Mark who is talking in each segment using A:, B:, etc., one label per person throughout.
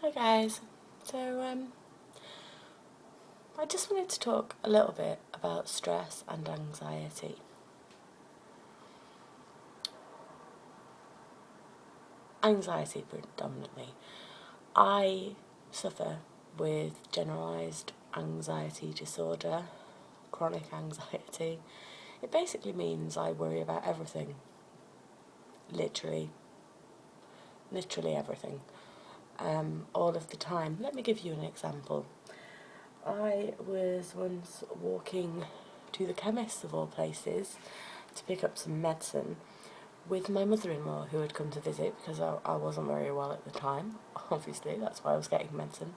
A: Hi guys. So I just wanted to talk a little bit about stress and anxiety. Anxiety predominantly. I suffer with generalised anxiety disorder, chronic anxiety. It basically means I worry about everything. Literally everything. All of the time. Let me give you an example. I was once walking to the chemist of all places to pick up some medicine with my mother-in-law who had come to visit because I wasn't very well at the time. Obviously, that's why I was getting medicine.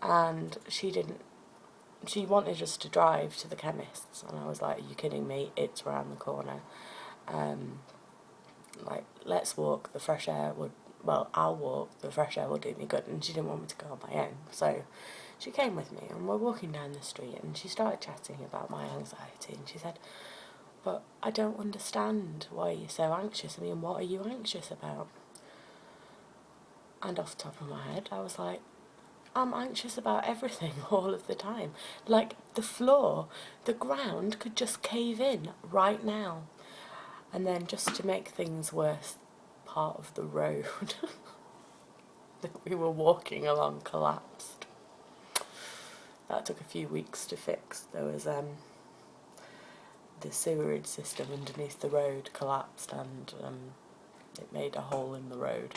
A: And she wanted us to drive to the chemist's, and I was like, are you kidding me? It's round the corner. Let's walk, the fresh air would, I'll walk, the fresh air will do me good. And she didn't want me to go on my own, so she came with me, and we're walking down the street, and she started chatting about my anxiety, and she said, but I don't understand why you're so anxious. I mean, what are you anxious about? And off the top of my head, I was like, I'm anxious about everything all of the time. Like, the floor, the ground could just cave in right now. And then, just to make things worse, part of the road that we were walking along collapsed. That took a few weeks to fix. There was the sewerage system underneath the road collapsed, and it made a hole in the road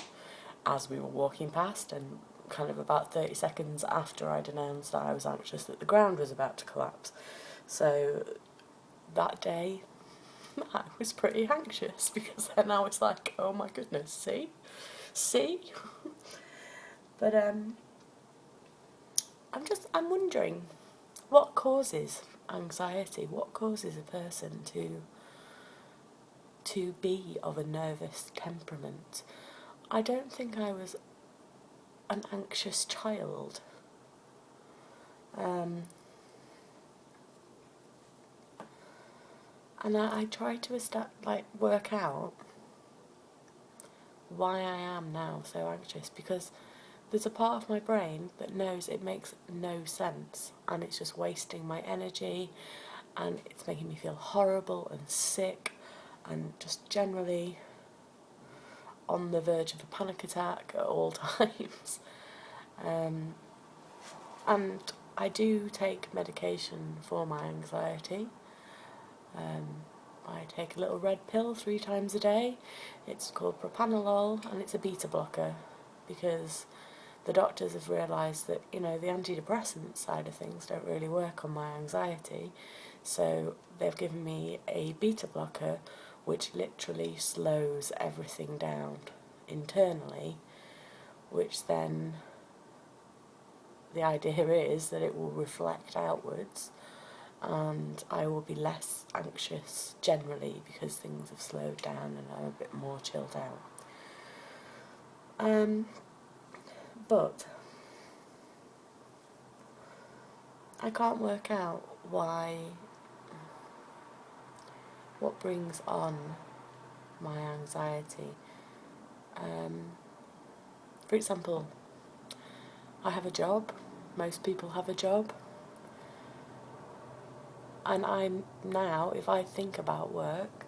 A: as we were walking past, and kind of about 30 seconds after I'd announced that I was anxious that the ground was about to collapse. So that day I was pretty anxious, because then I was like, oh my goodness, see? But I'm wondering, what causes anxiety? What causes a person to be of a nervous temperament? I don't think I was an anxious child. And I tried to work out why I am now so anxious, because there's a part of my brain that knows it makes no sense, and it's just wasting my energy, and it's making me feel horrible and sick and just generally on the verge of a panic attack at all times. And I do take medication for my anxiety. I take a little red pill 3 times a day. It's called propanolol, and it's a beta blocker, because the doctors have realised that, the antidepressant side of things don't really work on my anxiety. So they've given me a beta blocker which literally slows everything down internally, which then the idea is that it will reflect outwards, and I will be less anxious generally because things have slowed down and I'm a bit more chilled out. But I can't work out what brings on my anxiety. For example, I have a job, most people have a job, and I'm now, if I think about work,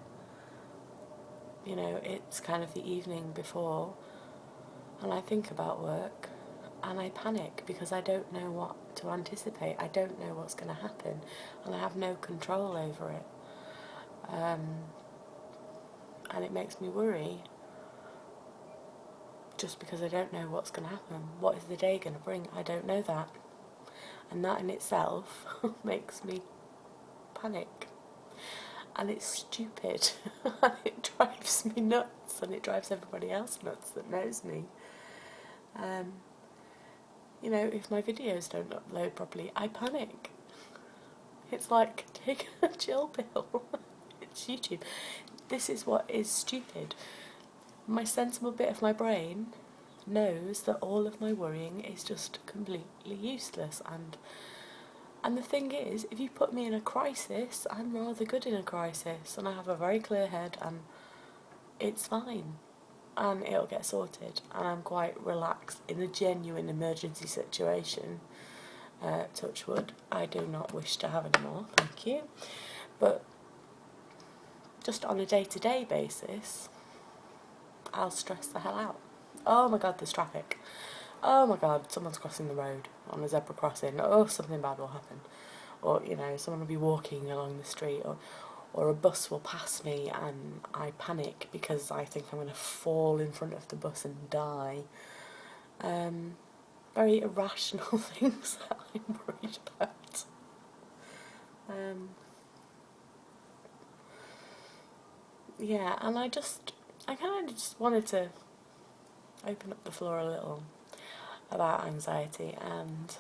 A: it's kind of the evening before, and I think about work, and I panic because I don't know what to anticipate. I don't know what's going to happen, and I have no control over it. And it makes me worry, just because I don't know what's going to happen. What is the day going to bring? I don't know that. And that in itself makes me panic. And it's stupid. And it drives me nuts, and it drives everybody else nuts that knows me. If my videos don't upload properly, I panic. It's like, take a chill pill. It's YouTube. This is what is stupid. My sensible bit of my brain knows that all of my worrying is just completely useless, and the thing is, if you put me in a crisis, I'm rather good in a crisis, and I have a very clear head, and it's fine. and it'll get sorted, and I'm quite relaxed in a genuine emergency situation. Touch wood, I do not wish to have any more, thank you. But just on a day-to-day basis, I'll stress the hell out. Oh my god, there's traffic. Oh my god, someone's crossing the road on a zebra crossing. Oh, something bad will happen. Or, you know, someone will be walking along the street, or a bus will pass me and I panic because I think I'm going to fall in front of the bus and die. Very irrational things that I'm worried about. Yeah, and I kind of just wanted to open up the floor a little about anxiety and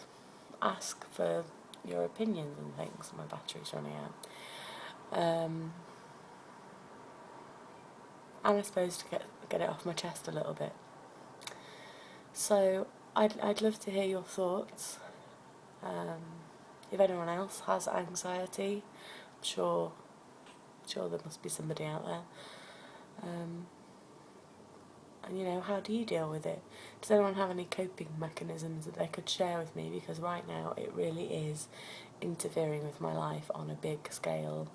A: ask for your opinions and things. My battery's running out. And I suppose to get it off my chest a little bit. So I'd love to hear your thoughts. If anyone else has anxiety, I'm sure there must be somebody out there. And you know, how do you deal with it? Does anyone have any coping mechanisms that they could share with me? Because right now it really is interfering with my life on a big scale.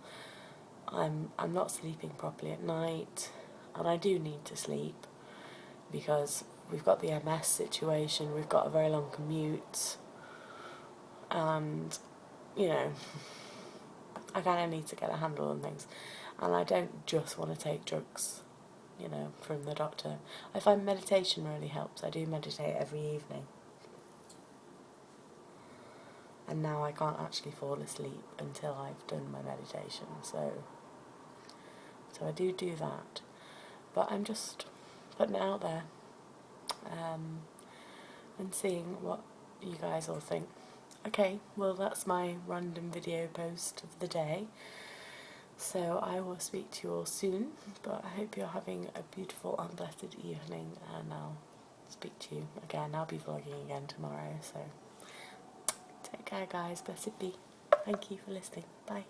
A: I'm not sleeping properly at night, and I do need to sleep because we've got the MS situation, we've got a very long commute, and you know, I kind of need to get a handle on things, and I don't just want to take drugs, you know, from the doctor. I find meditation really helps. I do meditate every evening, and now I can't actually fall asleep until I've done my meditation, so I do that, but I'm just putting it out there, and seeing what you guys all think. Okay, well that's my random video post of the day, so I will speak to you all soon, but I hope you're having a beautiful and blessed evening, and I'll speak to you again. I'll be vlogging again tomorrow, so take care guys, blessed be. Thank you for listening, bye.